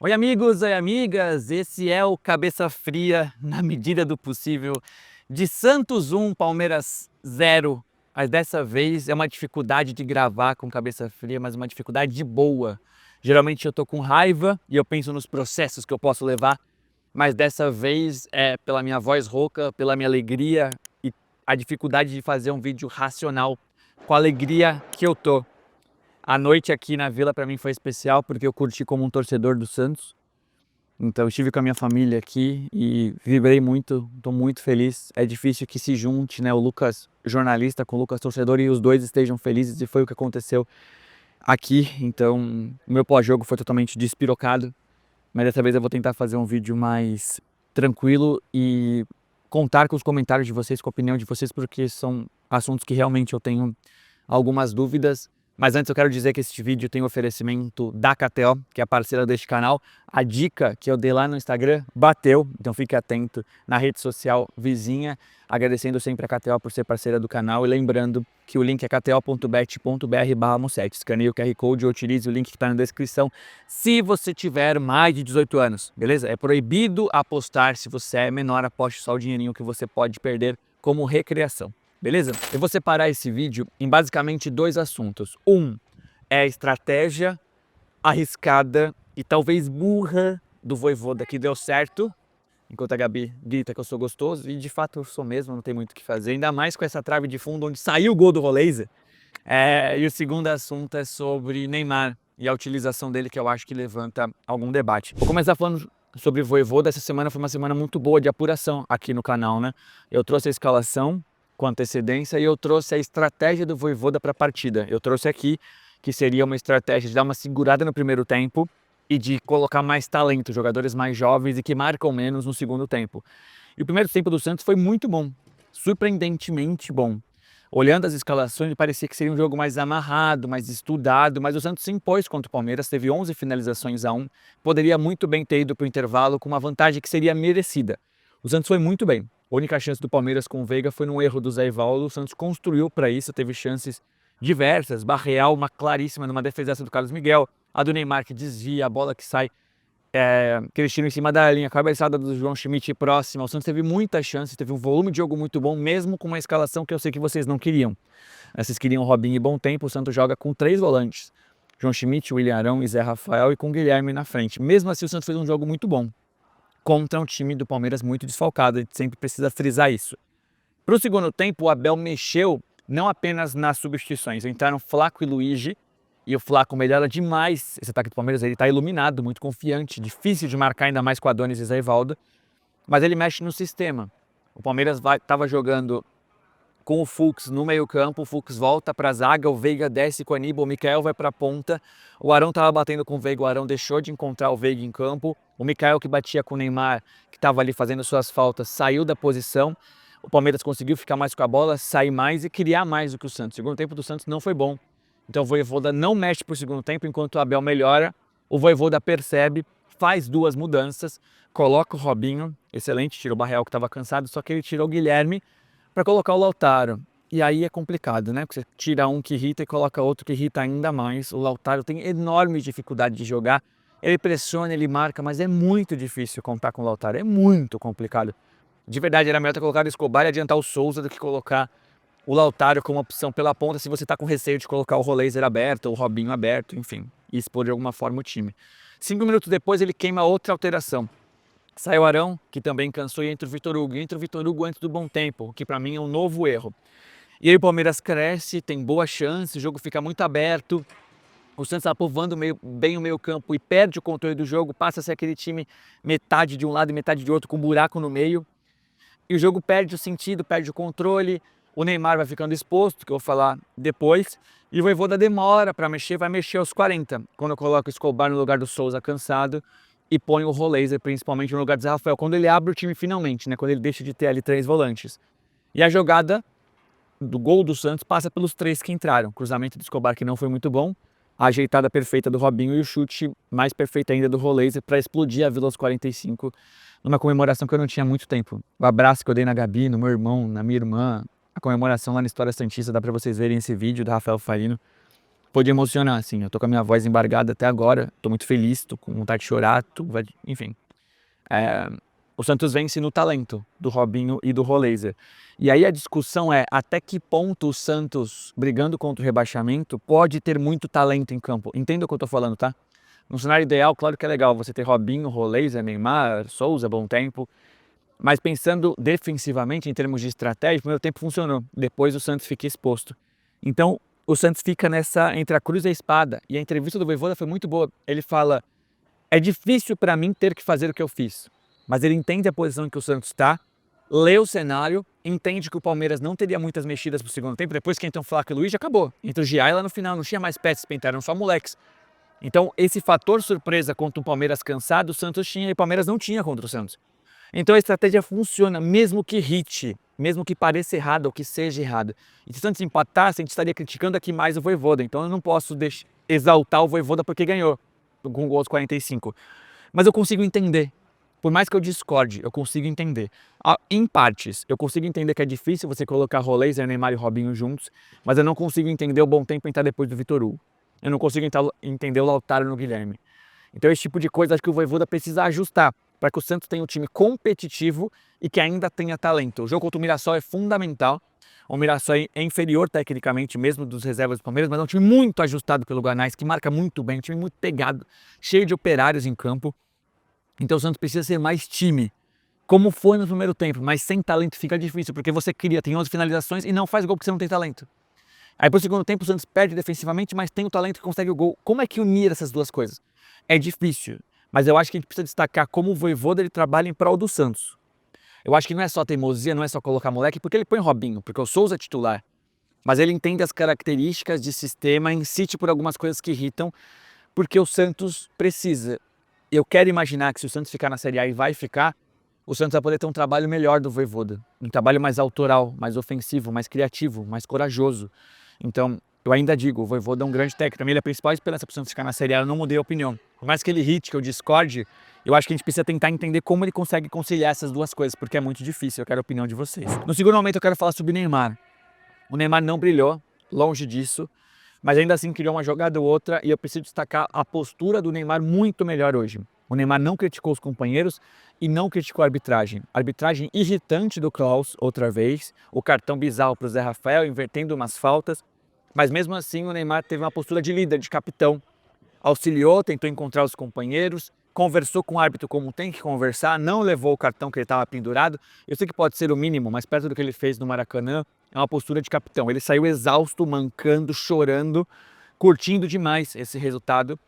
Oi amigos, oi amigas, esse é o Cabeça Fria, na medida do possível, de Santos 1, Palmeiras 0. Mas dessa vez é uma dificuldade de gravar com cabeça fria, mas uma dificuldade de boa. Geralmente eu tô com raiva e eu penso nos processos que eu posso levar, mas dessa vez é pela minha voz rouca, pela minha alegria e a dificuldade de fazer um vídeo racional com a alegria que eu tô. A noite aqui na Vila para mim foi especial porque eu curti como um torcedor do Santos. Então, eu estive com a minha família aqui e vibrei muito, estou muito feliz. É difícil que se junte, né, o Lucas jornalista com o Lucas torcedor e os dois estejam felizes e foi o que aconteceu aqui. Então, o meu pós-jogo foi totalmente despirocado, mas dessa vez eu vou tentar fazer um vídeo mais tranquilo e contar com os comentários de vocês, com a opinião de vocês, porque são assuntos que realmente eu tenho algumas dúvidas. Mas antes eu quero dizer que este vídeo tem oferecimento da KTO, que é a parceira deste canal. A dica que eu dei lá no Instagram bateu, então fique atento na rede social vizinha. Agradecendo sempre a KTO por ser parceira do canal e lembrando que o link é kto.bet.br/Musset. Escaneie o QR Code ou utilize o link que está na descrição se você tiver mais de 18 anos, beleza? É proibido apostar se você é menor, aposte só o dinheirinho que você pode perder como recreação. Beleza? Eu vou separar esse vídeo em basicamente dois assuntos. Um é a estratégia arriscada e talvez burra do Vojvoda que deu certo, enquanto a Gabi grita que eu sou gostoso, e de fato eu sou mesmo, não tem muito o que fazer, ainda mais com essa trave de fundo onde saiu o gol do Roleiser. E o segundo assunto é sobre Neymar e a utilização dele, que eu acho que levanta algum debate. Vou começar falando sobre o Vojvoda. Essa semana foi uma semana muito boa de apuração aqui no canal, né? Eu trouxe a escalação com antecedência e eu trouxe a estratégia do Vojvoda para a partida. Eu trouxe aqui que seria uma estratégia de dar uma segurada no primeiro tempo e de colocar mais talento, jogadores mais jovens e que marcam menos no segundo tempo. E o primeiro tempo do Santos foi muito bom, surpreendentemente bom. Olhando as escalações, parecia que seria um jogo mais amarrado, mais estudado, mas o Santos se impôs contra o Palmeiras, teve 11 finalizações a 1, poderia muito bem ter ido para o intervalo com uma vantagem que seria merecida. O Santos foi muito bem. A única chance do Palmeiras com o Veiga foi num erro do Zé Ivaldo. O Santos construiu para isso, teve chances diversas. Barreal, uma claríssima numa defesaça do Carlos Miguel. A do Neymar que desvia, a bola que sai, que eles tiram em cima da linha, a cabeçada do João Schmidt próxima. O Santos teve muitas chances, teve um volume de jogo muito bom, mesmo com uma escalação que eu sei que vocês não queriam. Vocês queriam Robinho e Bom Tempo, o Santos joga com 3 volantes. João Schmidt, William Arão e Zé Rafael e com Guilherme na frente. Mesmo assim, o Santos fez um jogo muito bom contra um time do Palmeiras muito desfalcado, a gente sempre precisa frisar isso. Para o segundo tempo, o Abel mexeu não apenas nas substituições, entraram Flaco e Luigi, e o Flaco melhora demais esse ataque do Palmeiras, ele está iluminado, muito confiante, difícil de marcar ainda mais com Adonis e Zé Ivaldo, mas ele mexe no sistema. O Palmeiras estava jogando com o Fux no meio campo, o Fux volta para a zaga, o Veiga desce com o Aníbal, o Michael vai para a ponta, o Arão estava batendo com o Veiga, o Arão deixou de encontrar o Veiga em campo, o Michael que batia com o Neymar, que estava ali fazendo suas faltas, saiu da posição, o Palmeiras conseguiu ficar mais com a bola, sair mais e criar mais do que o Santos. O segundo tempo do Santos não foi bom, então o Vojvoda não mexe para o segundo tempo, enquanto o Abel melhora, o Vojvoda percebe, faz 2 mudanças, coloca o Robinho, excelente, tira o Barreal que estava cansado, só que ele tirou o Guilherme para colocar o Lautaro. E aí é complicado, né? Porque você tira um que irrita e coloca outro que irrita ainda mais. O Lautaro tem enorme dificuldade de jogar. Ele pressiona, ele marca, mas é muito difícil contar com o Lautaro. É muito complicado. De verdade, era melhor ter colocado o Escobar e adiantar o Souza do que colocar o Lautaro como opção pela ponta se você está com receio de colocar o Roleiser aberto, ou o Robinho aberto, enfim, e expor de alguma forma o time. 5 minutos depois ele queima outra alteração. Sai o Arão, que também cansou, e entra o Vitor Hugo. Entra o Vitor Hugo antes do Bom Tempo, o que para mim é um novo erro. E aí o Palmeiras cresce, tem boa chance, o jogo fica muito aberto. O Santos está povoando bem o meio campo e perde o controle do jogo, passa a ser aquele time metade de um lado e metade de outro, com um buraco no meio. E o jogo perde o sentido, perde o controle. O Neymar vai ficando exposto, que eu vou falar depois. E o Vojvoda demora para mexer, vai mexer aos 40. Quando eu coloco o Escobar no lugar do Souza cansado e põe o Roleiser principalmente no lugar do Zé Rafael. Quando ele abre o time finalmente, né? Quando ele deixa de ter ali 3 volantes. E a jogada do gol do Santos passa pelos 3 que entraram. Cruzamento do Escobar que não foi muito bom. A ajeitada perfeita do Robinho e o chute mais perfeito ainda do Roleiser para explodir a Vila aos 45. Numa comemoração que eu não tinha muito tempo. O abraço que eu dei na Gabi, no meu irmão, na minha irmã. A comemoração lá na História Santista, dá para vocês verem esse vídeo do Rafael Farino. Pode emocionar, assim. Eu tô com a minha voz embargada até agora, tô muito feliz, tô com vontade de chorar, enfim. O Santos vence no talento do Robinho e do Roleiser. E aí a discussão é até que ponto o Santos, brigando contra o rebaixamento, pode ter muito talento em campo. Entenda o que eu tô falando, tá? No cenário ideal, claro que é legal você ter Robinho, Roleiser, Neymar, Souza, Bom Tempo. Mas pensando defensivamente, em termos de estratégia, o primeiro tempo funcionou. Depois o Santos fica exposto. Então, o Santos fica nessa entre a cruz e a espada. E a entrevista do Vojvoda foi muito boa. Ele fala: é difícil para mim ter que fazer o que eu fiz. Mas ele entende a posição em que o Santos está, lê o cenário, entende que o Palmeiras não teria muitas mexidas pro segundo tempo. Depois que entram o Flaco e o Luiz, já acabou. Entra o Giai lá no final, não tinha mais peças para entrar, eram só moleques. Então, esse fator surpresa contra o Palmeiras cansado, o Santos tinha e o Palmeiras não tinha contra o Santos. Então a estratégia funciona, mesmo que irrite, mesmo que pareça errado ou que seja errado. E se o Santos empatasse, a gente estaria criticando aqui mais o Vojvoda. Então eu não posso exaltar o Vojvoda porque ganhou com o gol aos 45. Mas eu consigo entender. Por mais que eu discorde, eu consigo entender. Em partes, eu consigo entender que é difícil você colocar Roleiser, Neymar e Robinho juntos, mas eu não consigo entender o Bom Tempo entrar depois do Vitor Hugo. Eu não consigo entender o Lautaro no Guilherme. Então esse tipo de coisa acho que o Vojvoda precisa ajustar para que o Santos tenha um time competitivo e que ainda tenha talento. O jogo contra o Mirassol é fundamental. O Mirassol é inferior tecnicamente mesmo dos reservas do Palmeiras, mas é um time muito ajustado pelo Guanais, que marca muito bem, um time muito pegado, cheio de operários em campo. Então o Santos precisa ser mais time, como foi no primeiro tempo, mas sem talento fica difícil, porque você tem 11 finalizações e não faz gol porque você não tem talento. Aí pro segundo tempo o Santos perde defensivamente, mas tem o talento que consegue o gol. Como é que unir essas duas coisas? É difícil, mas eu acho que a gente precisa destacar como o Vojvoda ele trabalha em prol do Santos. Eu acho que não é só teimosia, não é só colocar moleque, porque ele põe Robinho, porque o Souza é titular. Mas ele entende as características de sistema, insiste por algumas coisas que irritam, porque o Santos precisa. Eu quero imaginar que se o Santos ficar na Série A e vai ficar, o Santos vai poder ter um trabalho melhor do Vojvoda. Um trabalho mais autoral, mais ofensivo, mais criativo, mais corajoso. Então, eu ainda digo, o Vojvoda é um grande técnico. Pra mim, ele é a principal esperança para o Santos ficar na Série A. Eu não mudei a opinião. Por mais que ele irrite, que eu discorde, eu acho que a gente precisa tentar entender como ele consegue conciliar essas duas coisas, porque é muito difícil. Eu quero a opinião de vocês. No segundo momento, eu quero falar sobre o Neymar. O Neymar não brilhou, longe disso, mas ainda assim criou uma jogada ou outra e eu preciso destacar a postura do Neymar muito melhor hoje. O Neymar não criticou os companheiros e não criticou a arbitragem. A arbitragem irritante do Klaus, outra vez, o cartão bizarro para o Zé Rafael, invertendo umas faltas, mas mesmo assim o Neymar teve uma postura de líder, de capitão. Auxiliou, tentou encontrar os companheiros, conversou com o árbitro como tem que conversar, não levou o cartão que ele estava pendurado. Eu sei que pode ser o mínimo, mas perto do que ele fez no Maracanã, é uma postura de capitão. Ele saiu exausto, mancando, chorando, curtindo demais esse resultado.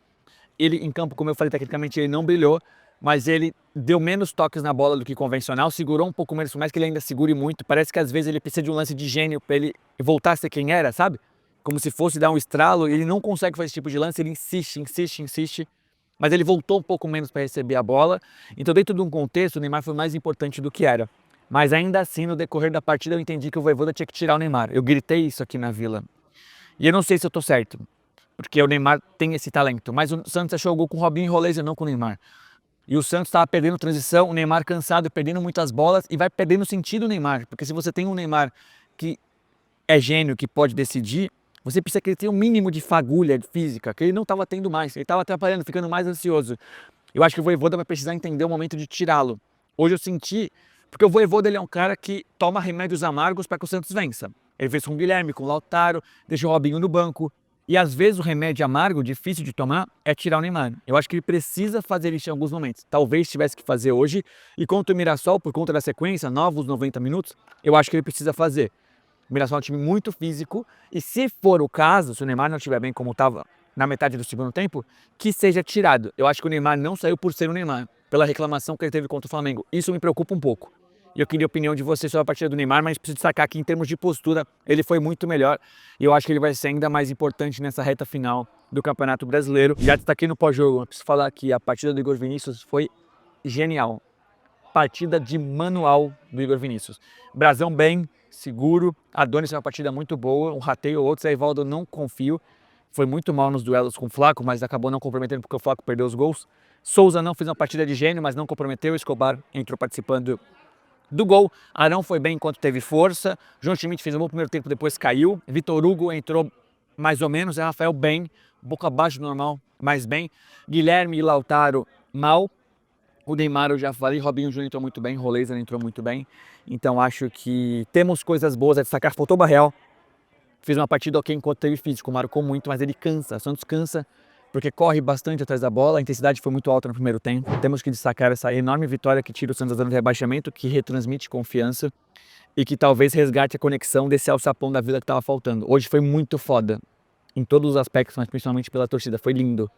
Ele em campo, como eu falei, tecnicamente ele não brilhou, mas ele deu menos toques na bola do que convencional, segurou um pouco menos, por mais que ele ainda segure muito. Parece que às vezes ele precisa de um lance de gênio para ele voltar a ser quem era, sabe? Como se fosse dar um estralo, ele não consegue fazer esse tipo de lance, ele insiste, insiste, insiste, mas ele voltou um pouco menos para receber a bola. Então dentro de um contexto, o Neymar foi mais importante do que era. Mas ainda assim, no decorrer da partida, eu entendi que o Vojvoda tinha que tirar o Neymar. Eu gritei isso aqui na Vila. E eu não sei se eu tô certo, porque o Neymar tem esse talento, mas o Santos achou o gol com o Robinho e Roleiser, não com o Neymar. E o Santos estava perdendo transição, o Neymar cansado, perdendo muitas bolas e vai perdendo sentido o Neymar. Porque se você tem um Neymar que é gênio, que pode decidir, você precisa que ele tenha um mínimo de fagulha física, que ele não estava tendo mais. Ele estava atrapalhando, ficando mais ansioso. Eu acho que o Vojvoda vai precisar entender o momento de tirá-lo. Hoje eu senti, porque o Vojvoda ele é um cara que toma remédios amargos para que o Santos vença. Ele fez com o Guilherme, com o Lautaro, deixou o Robinho no banco. E às vezes o remédio amargo, difícil de tomar, é tirar o Neymar. Eu acho que ele precisa fazer isso em alguns momentos. Talvez tivesse que fazer hoje. E contra o Mirassol, por conta da sequência, novos 90 minutos, eu acho que ele precisa fazer. O Mirassol é um time muito físico. E se for o caso, se o Neymar não estiver bem como estava na metade do segundo tempo, que seja tirado. Eu acho que o Neymar não saiu por ser o Neymar, pela reclamação que ele teve contra o Flamengo. Isso me preocupa um pouco. E eu queria a opinião de vocês sobre a partida do Neymar, mas preciso destacar que em termos de postura, ele foi muito melhor. E eu acho que ele vai ser ainda mais importante nessa reta final do Campeonato Brasileiro. Já destaquei no pós-jogo, eu preciso falar que a partida do Igor Vinícius foi genial. Partida de manual do Igor Vinícius. Brasão bem, seguro. Adonis foi uma partida muito boa, um rateio ou outro. Zé Rivaldo não confio. Foi muito mal nos duelos com o Flaco, mas acabou não comprometendo porque o Flaco perdeu os gols. Souza não fez uma partida de gênio, mas não comprometeu. Escobar entrou participando do gol. Arão foi bem enquanto teve força. João Schmidt fez um bom primeiro tempo, depois caiu. Vitor Hugo entrou mais ou menos. Rafael bem, um pouco abaixo do normal, mas bem. Guilherme e Lautaro mal. O Neymar eu já falei, Robinho Júnior entrou muito bem, Roleiser entrou muito bem. Então acho que temos coisas boas a destacar. Faltou o Barreal. Fez uma partida ok enquanto teve físico, marcou muito, mas ele cansa. O Santos cansa porque corre bastante atrás da bola, a intensidade foi muito alta no primeiro tempo. Temos que destacar essa enorme vitória que tira o Santos da zona de rebaixamento, que retransmite confiança e que talvez resgate a conexão desse alçapão da Vila que estava faltando. Hoje foi muito foda, em todos os aspectos, mas principalmente pela torcida. Foi lindo.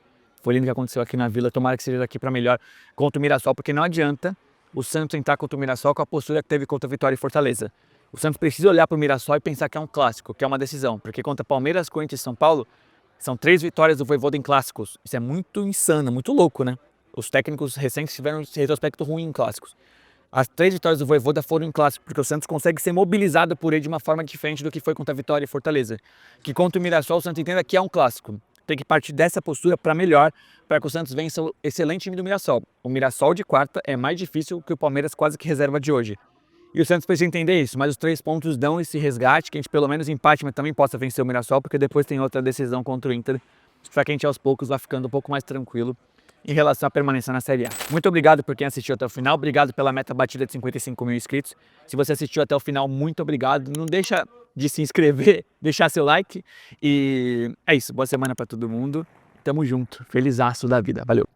Foi lindo o que aconteceu aqui na Vila. Tomara que seja daqui para melhor contra o Mirassol, porque não adianta o Santos entrar contra o Mirassol com a postura que teve contra a Vitória e Fortaleza. O Santos precisa olhar para o Mirassol e pensar que é um clássico, que é uma decisão, porque contra Palmeiras, Corinthians e São Paulo, são 3 vitórias do Vojvoda em clássicos. Isso é muito insano, muito louco, né? Os técnicos recentes tiveram esse retrospecto ruim em clássicos. As 3 vitórias do Vojvoda foram em clássico, porque o Santos consegue ser mobilizado por ele de uma forma diferente do que foi contra a Vitória e Fortaleza. Que contra o Mirassol, o Santos entenda que é um clássico. Tem que partir dessa postura para melhor, para que o Santos vença o excelente time do Mirassol. O Mirassol de quarta é mais difícil que o Palmeiras quase que reserva de hoje. E o Santos precisa entender isso, mas os 3 pontos dão esse resgate, que a gente pelo menos empate, mas também possa vencer o Mirassol, porque depois tem outra decisão contra o Inter, para que a gente aos poucos vá ficando um pouco mais tranquilo em relação à permanência na Série A. Muito obrigado por quem assistiu até o final, obrigado pela meta batida de 55 mil inscritos. Se você assistiu até o final, muito obrigado. Não deixa de se inscrever, deixar seu like e é isso. Boa semana para todo mundo. Tamo junto. Felizaço da vida. Valeu.